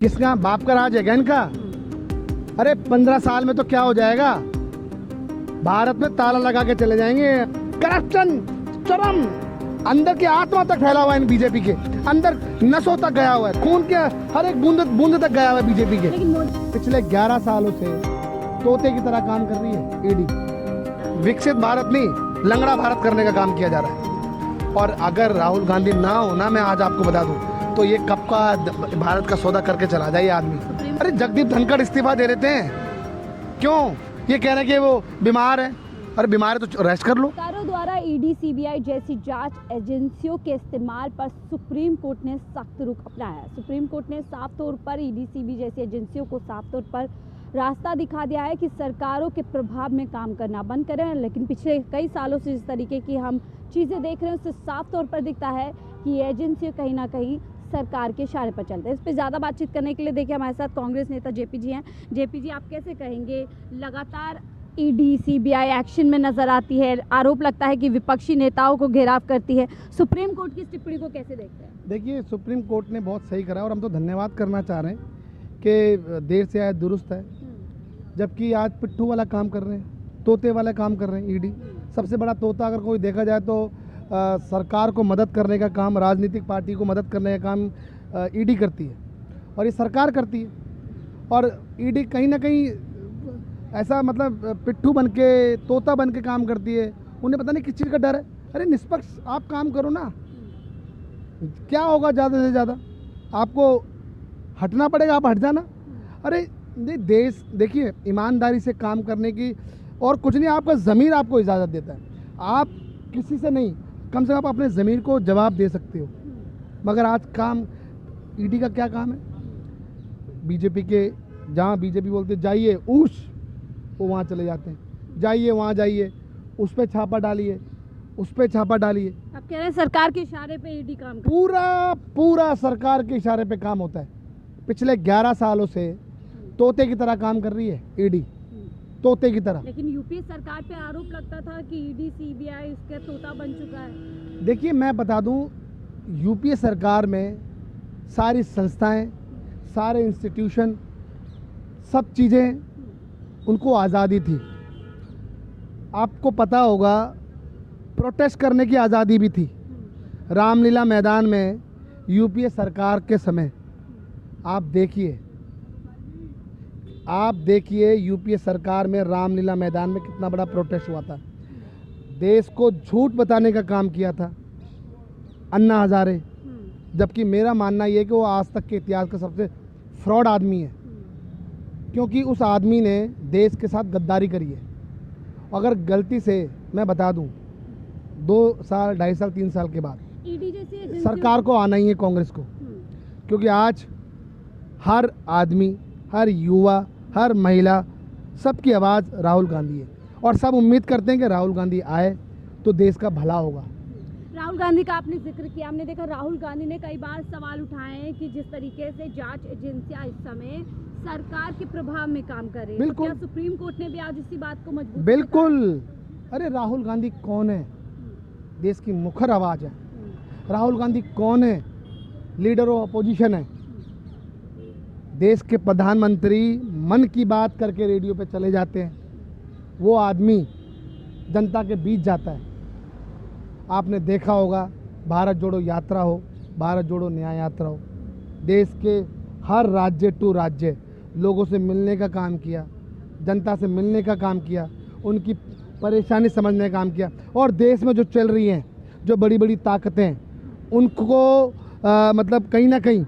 किसका बाप का राज है क्या इनका? अरे 15 साल में तो क्या हो जाएगा, भारत में ताला लगा के चले जाएंगे। करप्शन चरम, अंदर की आत्मा तक फैला हुआ है इन बीजेपी के अंदर, नसों तक गया हुआ है, खून के हर एक बूंद बूंद तक गया हुआ है बीजेपी के। पिछले 11 सालों से तोते की तरह काम कर रही है ईडी। विकसित भारत नहीं, लंगड़ा भारत करने का काम किया जा रहा है। और अगर राहुल गांधी ना हो ना, मैं आज आपको बता दूं, तो ये कब का भारत का सौदा करके चला जाए ये आदमी। अरे जगदीप धनखड़ इस्तीफा दे देते हैं, क्यों? ये कह रहे हैं कि वो बीमार है। अरे बीमार है तो रेस्ट कर लो। सरकारों द्वारा ईडी, सीबीआई जैसी जांच एजेंसियों के इस्तेमाल पर सुप्रीम कोर्ट ने सख्त रुख अपनाया है। सुप्रीम कोर्ट ने साफ तौर पर ईडी, सीबीआई जैसी एजेंसियों को साफ तौर पर रास्ता दिखा दिया है कि सरकारों के प्रभाव में काम करना बंद करें। लेकिन पिछले कई सालों से जिस तरीके की हम चीज़ें देख रहे हैं, उससे साफ तौर पर दिखता है कि ये एजेंसी कहीं ना कहीं सरकार के इशारे पर चलते हैं। इस पर ज़्यादा बातचीत करने के लिए देखिए हमारे साथ कांग्रेस नेता जेपी जी हैं। जेपी जी, आप कैसे कहेंगे, लगातार ईडी, सीबीआई एक्शन में नजर आती है, आरोप लगता है कि विपक्षी नेताओं को घेराव करती है, सुप्रीम कोर्ट की इस टिप्पणी को कैसे देखते हैं? देखिए, सुप्रीम कोर्ट ने बहुत सही करा और हम तो धन्यवाद करना चाह रहे हैं कि देर से आया दुरुस्त है। जबकि आज पिट्ठू वाला काम कर रहे हैं, तोते वाला काम कर रहे हैं ईडी। सबसे बड़ा तोता अगर कोई देखा जाए तो सरकार को मदद करने का काम, राजनीतिक पार्टी को मदद करने का काम ईडी करती है और ये सरकार करती है। और ईडी कहीं ना कहीं ऐसा मतलब पिट्ठू बन के, तोता बन के काम करती है। उन्हें पता नहीं किस चीज़ का डर है। अरे निष्पक्ष आप काम करो ना, क्या होगा ज़्यादा से ज़्यादा? आपको हटना पड़ेगा, आप हट जाना। अरे देश देखिए, ईमानदारी से काम करने की और कुछ नहीं, आपका ज़मीर आपको इजाज़त देता है। आप किसी से नहीं, कम से कम आप अपने ज़मीर को जवाब दे सकते हो। मगर आज काम ईडी का क्या काम है? बीजेपी के, जहाँ बीजेपी बोलते जाइए उस, वो वहाँ चले जाते हैं। जाइए वहाँ जाइए, उस पर छापा डालिए, उस पर छापा डालिए। आप कह रहे हैं सरकार के इशारे पे ईडी काम करती है? पूरा सरकार के इशारे पे काम होता है। पिछले 11 सालों से तोते की तरह काम कर रही है ईडी, तोते की तरह। लेकिन यूपीए सरकार पे आरोप लगता था कि ईडी, सीबीआई उसका तोता बन चुका है। देखिए, मैं बता दूं, यूपीए सरकार में सारी संस्थाएं, सारे इंस्टीट्यूशन, सब चीज़ें उनको आज़ादी थी। आपको पता होगा, प्रोटेस्ट करने की आज़ादी भी थी। रामलीला मैदान में यूपीए सरकार के समय आप देखिए यूपीए सरकार में रामलीला मैदान में कितना बड़ा प्रोटेस्ट हुआ था। देश को झूठ बताने का काम किया था अन्ना हजारे। जबकि मेरा मानना ये है कि वो आज तक के इतिहास का सबसे फ्रॉड आदमी है, क्योंकि उस आदमी ने देश के साथ गद्दारी करी है। अगर गलती से मैं बता दूं, 2 साल, 2.5 साल, 3 साल के बाद ईडी जैसी सरकार को आना ही है, कांग्रेस को। क्योंकि आज हर आदमी, हर युवा, हर महिला, सबकी आवाज़ राहुल गांधी है और सब उम्मीद करते हैं कि राहुल गांधी आए तो देश का भला होगा। राहुल गांधी का आपने जिक्र किया, हमने देखा राहुल गांधी ने कई बार सवाल उठाए हैं कि जिस तरीके से जांच एजेंसियां इस समय सरकार के प्रभाव में काम कर रही है, बिल्कुल। तो क्या सुप्रीम कोर्ट ने भी आज इसी बात को मजबूत बिल्कुल। अरे राहुल गांधी कौन है? देश की मुखर आवाज़ है। राहुल गांधी कौन है? लीडर ऑफ अपोजिशन है। देश के प्रधानमंत्री मन की बात करके रेडियो पे चले जाते हैं, वो आदमी जनता के बीच जाता है। आपने देखा होगा, भारत जोड़ो यात्रा हो, भारत जोड़ो न्याय यात्रा हो, देश के हर राज्य टू राज्य लोगों से मिलने का काम किया, जनता से मिलने का काम किया, उनकी परेशानी समझने का काम किया। और देश में जो चल रही हैं, जो बड़ी बड़ी ताकतें, उनको मतलब कहीं ना कहीं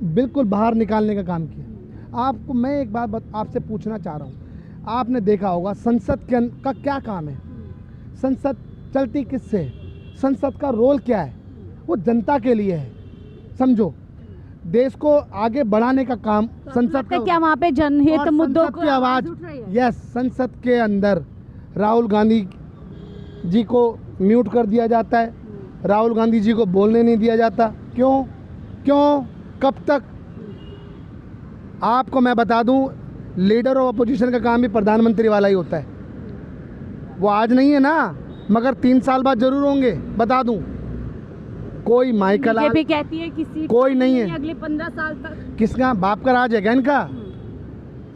बिल्कुल बाहर निकालने का काम किया। आपको मैं एक बात आपसे पूछना चाह रहा हूँ, आपने देखा होगा संसद का क्या काम है? संसद चलती किससे है? संसद का रोल क्या है? वो जनता के लिए है। समझो, देश को आगे बढ़ाने का काम संसद का। क्या वहाँ पे जनहित मुद्दों को की आवाज़ उठ रही है? यस, संसद के अंदर राहुल गांधी जी को म्यूट कर दिया जाता है, राहुल गांधी जी को बोलने नहीं दिया जाता। क्यों? कब तक? आपको मैं बता दूं, लीडर ऑफ अपोजिशन का काम भी प्रधानमंत्री वाला ही होता है। वो आज नहीं है ना, मगर 3 साल बाद जरूर होंगे, बता दूं। कोई माइकल बीजेपी कहती है कि सीट कोई नहीं है। अगले 15 साल तक। किसका बाप का राज है क्या इनका?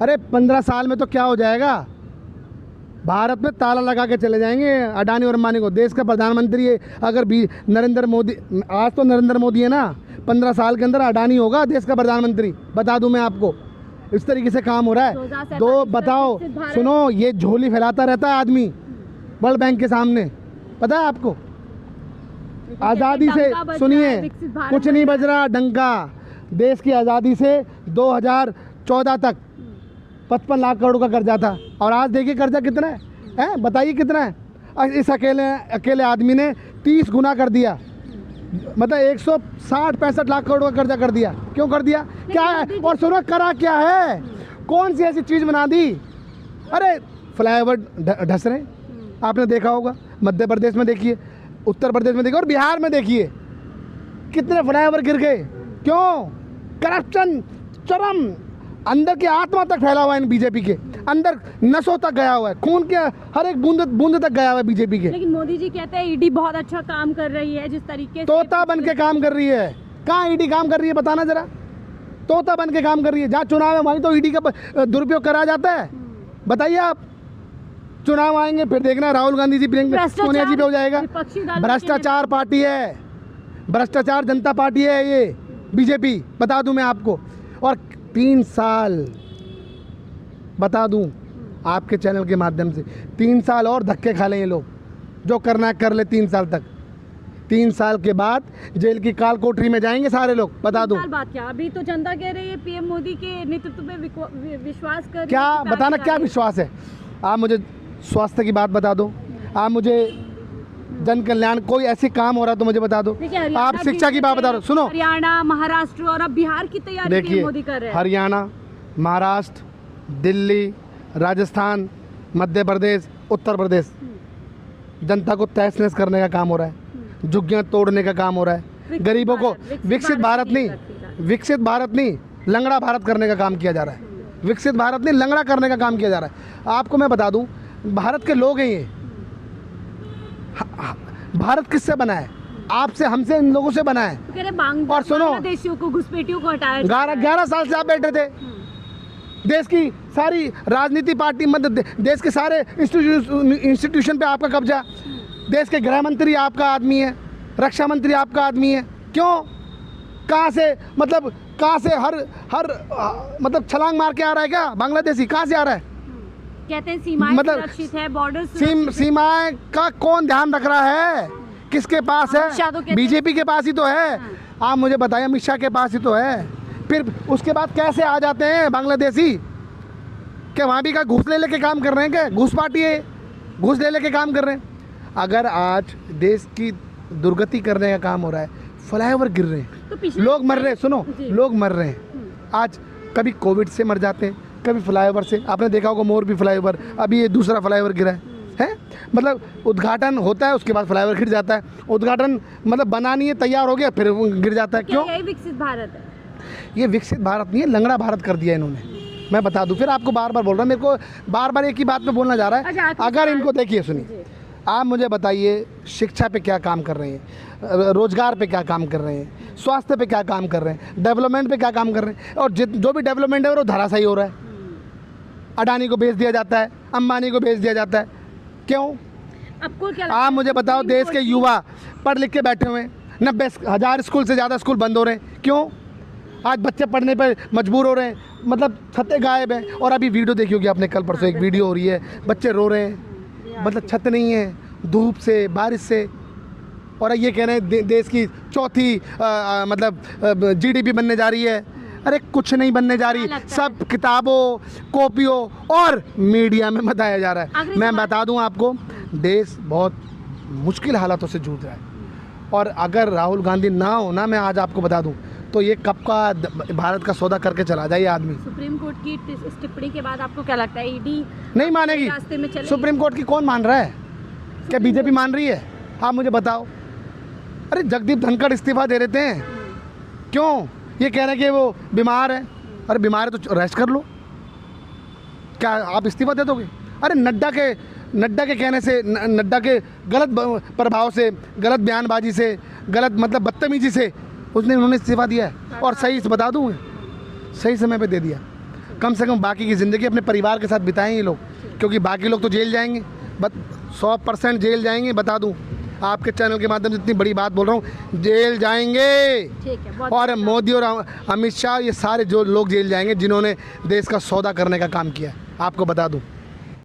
अरे 15 साल में तो क्या हो जाएगा, भारत में ताला लगा के चले जाएंगे अडानी और अंबानी को। देश का प्रधानमंत्री है अगर भी नरेंद्र मोदी, आज तो नरेंद्र मोदी है ना, 15 साल के अंदर अडानी होगा देश का प्रधानमंत्री, बता दूं मैं आपको। इस तरीके से काम हो रहा है। 2047 तो बताओ, सुनो, ये झोली फैलाता रहता है आदमी वर्ल्ड बैंक के सामने, पता है आपको? आज़ादी से, सुनिए, कुछ नहीं बज रहा डंका। देश की आज़ादी से 2014 तक 55 लाख करोड़ का कर्जा था, और आज देखिए कर्जा कितना है, बताइए कितना है। इस अकेले आदमी ने 30 गुना कर दिया, मतलब 160-65 लाख करोड़ का कर्जा कर दिया। क्यों कर दिया? क्या है? और सुनो, करा क्या है? कौन सी ऐसी चीज़ बना दी? अरे फ्लाईओवर ढस रहे, आपने देखा होगा, मध्य प्रदेश में देखिए, उत्तर प्रदेश में देखिए, और बिहार में देखिए कितने फ्लाईओवर गिर गए। क्यों? करप्शन चरम, अंदर की आत्मा तक फैला हुआ है इन बीजेपी के अंदर, नसों तक गया हुआ है, खून के हर एक बूंद तक गया हुआ है बीजेपी के। लेकिन मोदी जी कहते हैं ईडी बहुत अच्छा काम कर रही है, जिस तरीके से तोता बन के काम कर रही है। कहाँ ईडी काम कर रही है, बताना जरा। तोता बन के काम कर रही है। जहाँ चुनाव है वहीं तो ईडी का दुरुपयोग करा जाता है। बताइए आप, चुनाव आएंगे फिर देखना राहुल गांधी जी, प्रियंका सोनिया जी पे हो जाएगा। भ्रष्टाचार पार्टी है, भ्रष्टाचार जनता पार्टी है ये बीजेपी, बता दूं मैं आपको। और 3 साल, बता दूं आपके चैनल के माध्यम से, 3 साल और धक्के खा लें ये लोग, जो करना है कर ले 3 साल तक। 3 साल के बाद जेल की काल कोठरी में जाएंगे सारे लोग, बता दूं। बात क्या, अभी तो जनता कह रही है पीएम मोदी के नेतृत्व में विश्वास कर, क्या बताना, क्या विश्वास है? आप मुझे स्वास्थ्य की बात बता दो, आप मुझे जन कल्याण कोई ऐसे काम हो रहा है तो मुझे बता दो। आप शिक्षा की बात बता दो। सुनो, हरियाणा, महाराष्ट्र और अब बिहार की तैयारी पीएम मोदी कर रहे हैं। हरियाणा, महाराष्ट्र, दिल्ली, राजस्थान, मध्य प्रदेश, उत्तर प्रदेश, जनता को तहस नहस करने का काम हो रहा है, झुग्गियां तोड़ने का काम हो रहा है। गरीबों को विकसित भारत नहीं, लंगड़ा भारत करने का काम किया जा रहा है। विकसित भारत नहीं, लंगड़ा करने का काम किया जा रहा है। आपको मैं बता दूं, भारत के लोग हैं ये। भारत किससे बना है? आपसे, हमसे, इन लोगों से बना है। और सुनो, बांग्लादेशियों को, घुसपैठियों को हटाया। 11 साल से आप बैठे थे। देश की सारी राजनीति पार्टी, मतलब देश के सारे इंस्टीट्यूशन पे आपका कब्जा। देश के गृह मंत्री आपका आदमी है, रक्षा मंत्री आपका आदमी है। क्यों? कहाँ से, मतलब कहाँ से हर मतलब छलांग मार के आ रहा है क्या बांग्लादेशी? कहाँ से आ रहा है? कहते हैं सीमाएं मतलब सुरक्षित है, बॉर्डर सीमाएं का कौन ध्यान रख रहा है? किसके पास है? बीजेपी के पास ही तो है। आप मुझे बताइए, अमित शाह के पास ही तो है। फिर उसके बाद कैसे आ जाते हैं बांग्लादेशी? क्या वहाँ भी का घूस ले लेके काम कर रहे हैं? क्या घूस पार्टी है, घूस ले लेके काम कर रहे हैं? अगर आज देश की दुर्गति करने का काम हो रहा है, फ्लाईओवर गिर रहे हैं, तो लोग मर रहे हैं। सुनो, लोग मर रहे हैं। आज कभी कोविड से मर जाते हैं, कभी फ्लाईओवर से। आपने देखा होगा मोरबी फ्लाईओवर, अभी ये दूसरा फ्लाईओवर गिरा है। मतलब उद्घाटन होता है, उसके बाद फ्लाईओवर गिर जाता है। उद्घाटन मतलब बना नहीं है, तैयार हो गया, फिर गिर जाता है। क्यों? यही विकसित भारत है? ये विकसित भारत नहीं है, लंगड़ा भारत कर दिया इन्होंने। मैं बता दूं, फिर आपको बार बार बोल रहा हूँ, मेरे को बार बार एक ही बात पे बोलना जा रहा है। अगर इनको देखिए, सुनिए, आप मुझे बताइए, शिक्षा पे क्या काम कर रहे हैं, रोजगार पे क्या काम कर रहे हैं, स्वास्थ्य पे क्या काम कर रहे हैं, डेवलपमेंट पे क्या काम कर रहे हैं? और जो भी डेवलपमेंट है वो धराशायी हो रहा है। अडानी को बेच दिया जाता है, अंबानी को बेच दिया जाता है। क्यों? आपको क्या? आप मुझे बताओ, देश के युवा पढ़ लिख के बैठे हुए हैं, 90,000 स्कूल से ज़्यादा स्कूल बंद हो रहे हैं। क्यों? आज बच्चे पढ़ने पर मजबूर हो रहे हैं, मतलब छतें गायब हैं। और अभी वीडियो देखी होगी आपने, कल परसों एक वीडियो हो रही है, बच्चे रो रहे हैं, मतलब छत नहीं है, धूप से, बारिश से। और ये कह रहे हैं देश की चौथी मतलब GDP बनने जा रही है। अरे कुछ नहीं बनने जा रही, सब किताबों, कॉपियों और मीडिया में बताया जा रहा है। मैं बता दूं आपको, देश बहुत मुश्किल हालातों से जूझ रहा है। और अगर राहुल गांधी ना हो ना, मैं आज आपको बता दूं, तो ये कब का भारत का सौदा करके चला जाए आदमी। सुप्रीम कोर्ट की इस टिप्पणी के बाद आपको क्या लगता है, ईडी नहीं मानेगी? सुप्रीम कोर्ट की कौन मान रहा है? क्या बीजेपी मान रही है? आप मुझे बताओ। अरे जगदीप धनखड़ इस्तीफा दे देते हैं, क्यों? ये कह रहे हैं कि वो बीमार है। अरे बीमार है तो रेस्ट कर लो, क्या आप इस्तीफा दे दोगे? अरे नड्डा के कहने से, नड्डा के गलत प्रभाव से, गलत बयानबाजी से गलत मतलब बदतमीजी से उन्होंने इस्तीफा दिया है। और सही से बता दूँ, सही समय पे दे दिया। कम से कम बाकी की ज़िंदगी अपने परिवार के साथ बिताएं ये लोग, क्योंकि बाकी लोग तो जेल जाएंगे, 100% जेल जाएंगे। बता दूं आपके चैनल के माध्यम से इतनी बड़ी बात बोल रहा हूँ, जेल जाएंगे। ठीक है, बहुत और मोदी और अमित शाह ये सारे जो लोग जेल जाएंगे जिन्होंने देश का सौदा करने का काम किया है, आपको बता दूं।